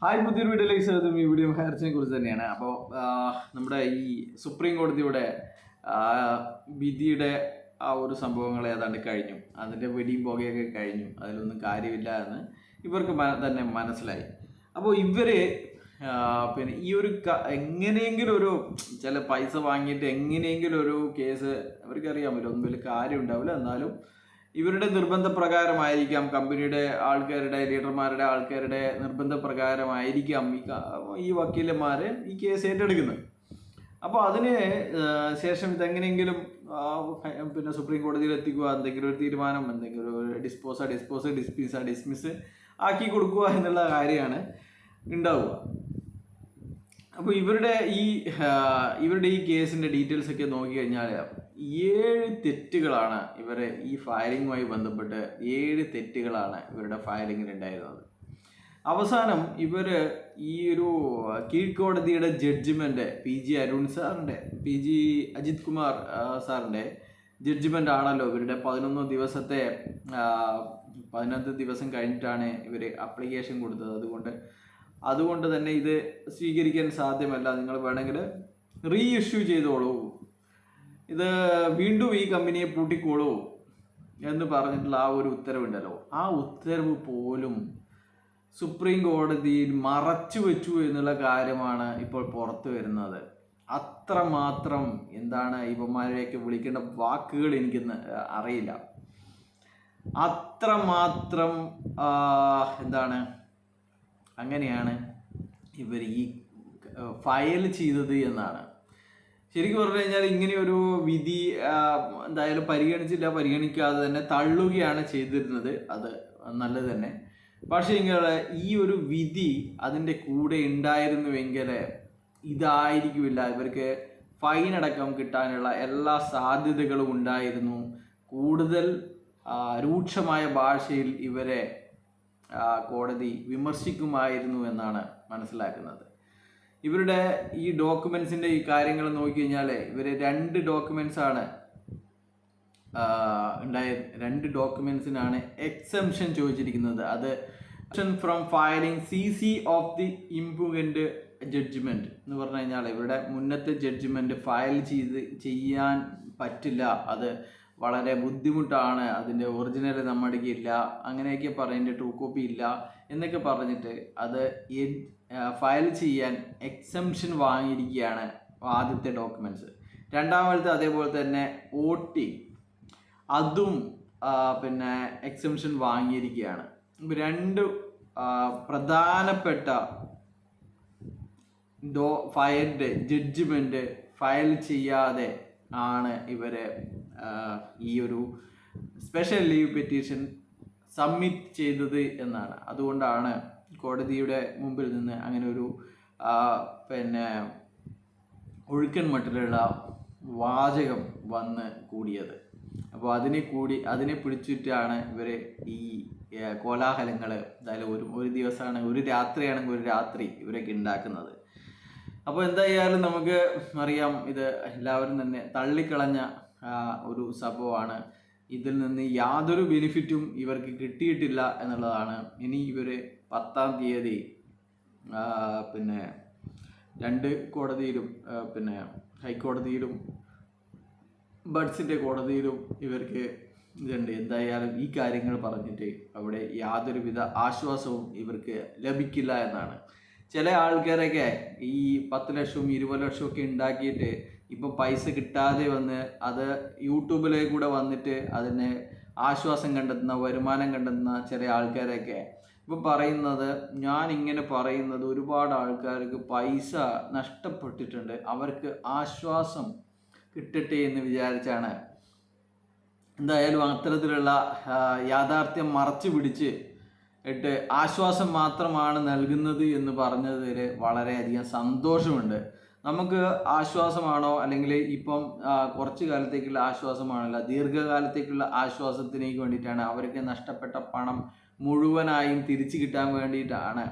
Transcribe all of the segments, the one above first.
Hi, പുതിയൊരു വീഡിയോയിലേക്ക് സ്വാഗതം. ഈ വീഡിയോ ഹയർസിനെ കുറിച്ച് തന്നെയാണ്. അപ്പോൾ നമ്മുടെ ഈ സുപ്രീം കോടതിയുടെ ആ, വിധിയുടെ ആ ഒരു സംഭവങ്ങൾ ഏതാണ്ട് കഴിഞ്ഞു. അതിൻ്റെ വെടിയും പുകയൊക്കെ കഴിഞ്ഞു. അതിലൊന്നും കാര്യമില്ല എന്ന് ഇവർക്ക് തന്നെ മനസ്സിലായി. അപ്പോൾ ഇവര് പിന്നെ ഈ ഒരു എങ്ങനെയെങ്കിലും ഒരു ചില പൈസ വാങ്ങിയിട്ട് എങ്ങനെയെങ്കിലും ഒരു കേസ് അവർക്കറിയാൻ പറ്റും, ഒന്നും വലിയ കാര്യം ഉണ്ടാവില്ല. എന്നാലും ഇവരുടെ നിർബന്ധപ്രകാരമായിരിക്കാം, കമ്പനിയുടെ ആൾക്കാരുടെ ലീഡർമാരുടെ ആൾക്കാരുടെ നിർബന്ധപ്രകാരമായിരിക്കാം ഈ വക്കീലന്മാർ ഈ കേസ് ഏറ്റെടുക്കുന്നത്. അപ്പോൾ അതിന് ശേഷം ഇതെങ്ങനെയെങ്കിലും പിന്നെ സുപ്രീം കോടതിയിൽ എത്തിക്കുക, എന്തെങ്കിലും ഒരു തീരുമാനം, എന്തെങ്കിലും ഒരു ഡിസ്മിസ് ആക്കി കൊടുക്കുക എന്നുള്ള കാര്യമാണ് ഉണ്ടാവുക. അപ്പോൾ ഇവരുടെ ഈ കേസിൻ്റെ ഡീറ്റെയിൽസ് ഒക്കെ നോക്കിക്കഴിഞ്ഞാൽ 7 തെറ്റുകളാണ് ഈ ഫയലിങ്ങുമായി ബന്ധപ്പെട്ട് 7 തെറ്റുകളാണ് ഇവരുടെ ഫയലിങ്ങിൽ ഉണ്ടായിരുന്നത്. അവസാനം ഈ ഒരു കീഴ്ക്കോടതിയുടെ judgement P G Ajith Kumar സാറിന്റെ ജഡ്ജിമെന്റ് ആണല്ലോ ഇവരുടെ 11 ദിവസം കഴിഞ്ഞിട്ടാണ് ഇവർ അപ്ലിക്കേഷൻ കൊടുത്തത്. അതുകൊണ്ട് തന്നെ ഇത് സ്വീകരിക്കാൻ സാധ്യമല്ല, നിങ്ങൾ വേണമെങ്കിൽ റീ ഇഷ്യൂ ചെയ്തോളൂ, ഇത് വീണ്ടും ഈ കമ്പനിയെ പൂട്ടിക്കോളൂ എന്ന് പറഞ്ഞിട്ടുള്ള ആ ഒരു ഉത്തരവുണ്ടല്ലോ, ആ ഉത്തരവ് പോലും സുപ്രീം കോടതിയിൽ മറച്ചു വെച്ചു എന്നുള്ള കാര്യമാണ് ഇപ്പോൾ പുറത്തു വരുന്നത്. അത്രമാത്രം എന്താണ് ഇവന്മാരെയൊക്കെ വിളിക്കേണ്ട വാക്കുകൾ എനിക്കൊന്ന് അറിയില്ല. അത്രമാത്രം എന്താണ് അങ്ങനെയാണ് ഇവർ ഈ ഫയൽ ചെയ്തത് എന്നാണ്. ശരിക്കും പറഞ്ഞു കഴിഞ്ഞാൽ ഇങ്ങനെയൊരു വിധി എന്തായാലും പരിഗണിക്കാതെ തന്നെ തള്ളുകയാണ് ചെയ്തിരുന്നത്. അത് നല്ലത് തന്നെ. പക്ഷേ ഈ ഒരു വിധി അതിൻ്റെ കൂടെ ഉണ്ടായിരുന്നുവെങ്കിൽ ഇതായിരിക്കില്ല, ഇവർക്ക് ഫൈൻ അടക്കം കിട്ടാനുള്ള എല്ലാ സാധ്യതകളും ഉണ്ടായിരുന്നു. കൂടുതൽ രൂക്ഷമായ ഭാഷയിൽ ഇവരെ കോടതി വിമർശിക്കുമായിരുന്നു എന്നാണ് മനസ്സിലാക്കുന്നത്. ഇവരുടെ ഈ ഡോക്യുമെന്റ്സിന്റെ ഈ കാര്യങ്ങൾ നോക്കിക്കഴിഞ്ഞാൽ ഇവര് 2 ഡോക്യുമെന്റ്സാണ് ഉണ്ടായത്. 2 ഡോക്യുമെന്റ്സിനാണ് എക്സംഷൻ ചോദിച്ചിരിക്കുന്നത്. അത് from filing CC of the impugned judgement എന്ന് പറഞ്ഞു കഴിഞ്ഞാൽ ഇവരുടെ മുന്നത്തെ ജഡ്ജ്മെന്റ് ഫയൽ ചെയ്യാൻ പറ്റില്ല, അത് വളരെ ബുദ്ധിമുട്ടാണ്, അതിൻ്റെ ഒറിജിനൽ നമ്മുടെ ഇല്ല, അങ്ങനെയൊക്കെ പറഞ്ഞതിൻ്റെ ട്രൂ കോപ്പി ഇല്ല എന്നൊക്കെ പറഞ്ഞിട്ട് അത് ഫയൽ ചെയ്യാൻ എക്സംഷൻ വാങ്ങിയിരിക്കുകയാണ് ആദ്യത്തെ ഡോക്യുമെന്റ്സ്. രണ്ടാമത്തെ അതേപോലെ തന്നെ OT അതും പിന്നെ എക്സംഷൻ വാങ്ങിയിരിക്കുകയാണ്. 2 പ്രധാനപ്പെട്ട ജഡ്ജ്മെന്റ് ഫയൽ ചെയ്യാതെ ആണ് ഇവരെ ഈ ഒരു സ്പെഷ്യൽ ലീവ് പെറ്റീഷൻ സബ്മിറ്റ് ചെയ്തത് എന്നാണ്. അതുകൊണ്ടാണ് കോടതിയുടെ മുമ്പിൽ നിന്ന് അങ്ങനെ ഒരു പിന്നെ ഒഴുക്കൻ മട്ടിലുള്ള വാചകം വന്ന് കൂടിയത്. അപ്പോൾ അതിനെ പിടിച്ചിട്ടാണ് ഇവർ ഈ കോലാഹലങ്ങൾ എന്തായാലും ഒരു ദിവസമാണെങ്കിൽ ഒരു രാത്രിയാണെങ്കിൽ ഒരു രാത്രി ഇവരൊക്കെ ഉണ്ടാക്കുന്നത്. അപ്പോൾ എന്തായാലും നമുക്ക് അറിയാം, ഇത് എല്ലാവരും തന്നെ തള്ളിക്കളഞ്ഞ ഒരു സംഭവമാണ്. ഇതിൽ നിന്ന് യാതൊരു ബെനിഫിറ്റും ഇവർക്ക് കിട്ടിയിട്ടില്ല എന്നുള്ളതാണ്. ഇനി ഇവർ 10-ാം തീയതി പിന്നെ 2 കോടതിയിലും പിന്നെ ഹൈക്കോടതിയിലും ബഡ്സിൻ്റെ കോടതിയിലും ഇവർക്ക് ഇതുണ്ട്. എന്തായാലും ഈ കാര്യങ്ങൾ പറഞ്ഞിട്ട് അവിടെ യാതൊരുവിധ ആശ്വാസവും ഇവർക്ക് ലഭിക്കില്ല എന്നാണ്. ചില ആൾക്കാരൊക്കെ ഈ 10 ലക്ഷവും 20 ലക്ഷവും ഒക്കെ ഉണ്ടാക്കിയിട്ട് ഇപ്പം പൈസ കിട്ടാതെ വന്ന് അത് യൂട്യൂബിലേക്ക് കൂടെ വന്നിട്ട് അതിന് ആശ്വാസം കണ്ടെത്തുന്ന, വരുമാനം കണ്ടെത്തുന്ന ചില ആൾക്കാരൊക്കെ ഇപ്പം പറയുന്നത്, ഞാൻ ഇങ്ങനെ പറയുന്നത് ഒരുപാട് ആൾക്കാർക്ക് പൈസ നഷ്ടപ്പെട്ടിട്ടുണ്ട്, അവർക്ക് ആശ്വാസം കിട്ടട്ടെ എന്ന് വിചാരിച്ചാണ് എന്തായാലും അത്തരത്തിലുള്ള യാഥാർത്ഥ്യം മറച്ചു പിടിച്ച് ആശ്വാസം മാത്രമാണ് നൽകുന്നത് എന്ന് പറഞ്ഞതിൽ വളരെയധികം സന്തോഷമുണ്ട്. നമുക്ക് ആശ്വാസമാണോ, അല്ലെങ്കിൽ ഇപ്പം കുറച്ച് കാലത്തേക്കുള്ള ആശ്വാസമാണല്ല, ദീർഘകാലത്തേക്കുള്ള ആശ്വാസത്തിനേക്ക് വേണ്ടിയിട്ടാണ്, അവർക്ക് നഷ്ടപ്പെട്ട പണം മുഴുവനായും തിരിച്ചു കിട്ടാൻ വേണ്ടിയിട്ടാണ്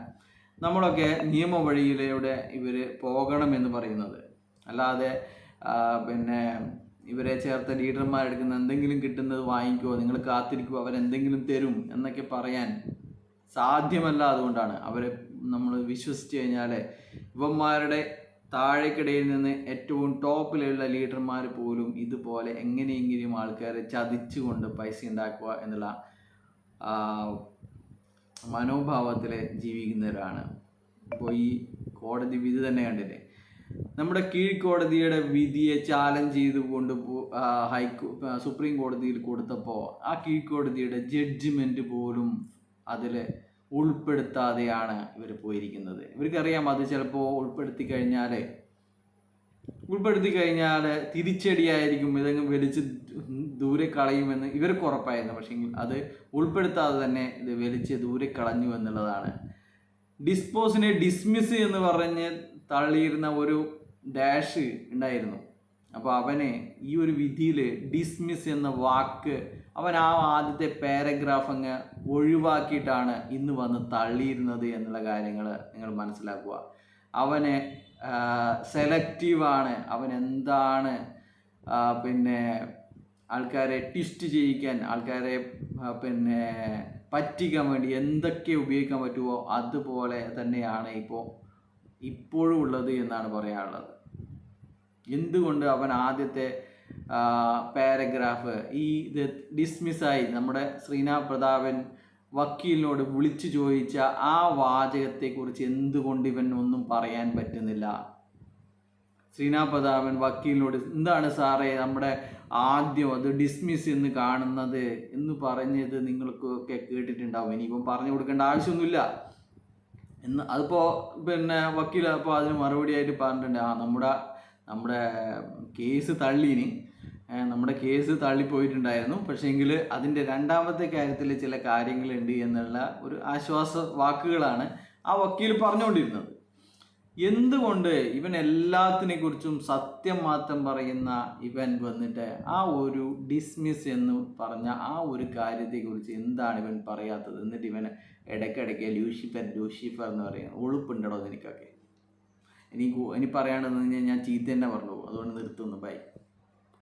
നമ്മളൊക്കെ നിയമ വഴിയിലൂടെ ഇവർ പോകണമെന്ന് പറയുന്നത്. അല്ലാതെ പിന്നെ ഇവരെ ചേർത്ത ലീഡർമാരെടുക്കുന്ന എന്തെങ്കിലും കിട്ടുന്നത് വാങ്ങിക്കുമോ, നിങ്ങൾ കാത്തിരിക്കുമോ, അവരെന്തെങ്കിലും തരും എന്നൊക്കെ പറയാൻ സാധ്യമല്ല. അതുകൊണ്ടാണ് അവരെ നമ്മൾ വിശ്വസിച്ച് കഴിഞ്ഞാൽ ഇവന്മാരുടെ താഴേക്കിടയിൽ നിന്ന് ഏറ്റവും ടോപ്പിലുള്ള ലീഡർമാർ പോലും ഇതുപോലെ എങ്ങനെയെങ്കിലും ആൾക്കാരെ ചതിച്ചുകൊണ്ട് പൈസ ഉണ്ടാക്കുക എന്നുള്ള മനോഭാവത്തിൽ ജീവിക്കുന്നവരാണ്. ഇപ്പോൾ ഈ കോടതി വിധി തന്നെ കണ്ടില്ലേ, നമ്മുടെ കീഴ്ക്കോടതിയുടെ വിധിയെ ചാലഞ്ച് ചെയ്തുകൊണ്ട് സുപ്രീം കോടതിയിൽ കൊടുത്തപ്പോൾ ആ കീഴ്ക്കോടതിയുടെ ജഡ്ജിമെൻറ്റ് പോലും അതിൽ ഉൾപ്പെടുത്താതെയാണ് ഇവർ പോയിരിക്കുന്നത്. ഇവർക്കറിയാം അത് ചിലപ്പോൾ ഉൾപ്പെടുത്തി കഴിഞ്ഞാൽ തിരിച്ചടിയായിരിക്കും, ഇതെങ്കിലും വലിച്ച് ദൂരെ കളയുമെന്ന് ഇവർക്ക് ഉറപ്പായിരുന്നു. പക്ഷേ അത് ഉൾപ്പെടുത്താതെ തന്നെ ഇത് വലിച്ച് ദൂരെ കളഞ്ഞു എന്നുള്ളതാണ്. ഡിസ്പോസിനെ ഡിസ്മിസ് എന്ന് പറഞ്ഞ് തള്ളിയിരുന്ന ഒരു ഡാഷ് ഉണ്ടായിരുന്നു. അപ്പോൾ അവനെ ഈ ഒരു വിധിയിൽ ഡിസ്മിസ് എന്ന വാക്ക് അവൻ ആ ആദ്യത്തെ പാരഗ്രാഫ് അങ്ങ് ഒഴിവാക്കിയിട്ടാണ് ഇന്ന് വന്ന് തള്ളിയിരുന്നത് എന്നുള്ള കാര്യങ്ങൾ നിങ്ങൾ മനസ്സിലാക്കുക. അവന് സെലക്റ്റീവാണ്. അവൻ എന്താണ് പിന്നെ ആൾക്കാരെ ട്വിസ്റ്റ് ചെയ്യിക്കാൻ, ആൾക്കാരെ പിന്നെ പറ്റിക്കാൻ വേണ്ടി എന്തൊക്കെ ഉപയോഗിക്കാൻ പറ്റുമോ അതുപോലെ തന്നെയാണ് ഇപ്പോഴും ഉള്ളത് എന്നാണ് പറയാനുള്ളത്. എന്തുകൊണ്ട് അവൻ ആദ്യത്തെ പാരഗ്രാഫ് ഇത് ഡിസ്മിസ്സായി നമ്മുടെ ശ്രീനാഥ് പ്രതാപൻ വക്കീലിനോട് വിളിച്ചു ചോദിച്ച ആ വാചകത്തെക്കുറിച്ച് എന്തുകൊണ്ട് ഇവൻ ഒന്നും പറയാൻ പറ്റുന്നില്ല? ശ്രീനാഥ് പ്രതാപൻ വക്കീലിനോട് എന്താണ് സാറേ നമ്മുടെ ആദ്യം അത് ഡിസ്മിസ് എന്ന് കാണുന്നത് എന്ന് പറഞ്ഞത് നിങ്ങൾക്കൊക്കെ കേട്ടിട്ടുണ്ടാവും. ഇനിയിപ്പം പറഞ്ഞു കൊടുക്കേണ്ട ആവശ്യമൊന്നുമില്ല എന്ന്. അതിപ്പോൾ പിന്നെ വക്കീൽ അപ്പോൾ അതിന് മറുപടിയായിട്ട് പറഞ്ഞിട്ടുണ്ട്, നമ്മുടെ കേസ് തള്ളീന്, നമ്മുടെ കേസ് തള്ളിപ്പോയിട്ടുണ്ടായിരുന്നു, പക്ഷേങ്കിൽ അതിൻ്റെ രണ്ടാമത്തെ കാര്യത്തിൽ ചില കാര്യങ്ങളുണ്ട് എന്നുള്ള ഒരു ആശ്വാസ വാക്കുകളാണ് ആ വക്കീൽ പറഞ്ഞുകൊണ്ടിരുന്നത്. എന്തുകൊണ്ട് ഇവൻ എല്ലാത്തിനെ കുറിച്ചും സത്യം മാത്രം പറയുന്ന ഇവൻ വന്നിട്ട് ആ ഒരു ഡിസ്മിസ് എന്ന് പറഞ്ഞ ആ ഒരു കാര്യത്തെക്കുറിച്ച് എന്താണ് ഇവൻ പറയാത്തത്? എന്നിട്ട് ഇവൻ ഇടയ്ക്കിടയ്ക്ക് ലൂസിഫർ എന്ന് പറയുന്നത് ഒഴുപ്പുണ്ടോ നിനക്കൊക്കെ? ഇനി പറയാണെന്ന് ഞാൻ ചീത്ത തന്നെ പറഞ്ഞു പോകും. അതുകൊണ്ട് നിർത്തുന്നു. ബൈ.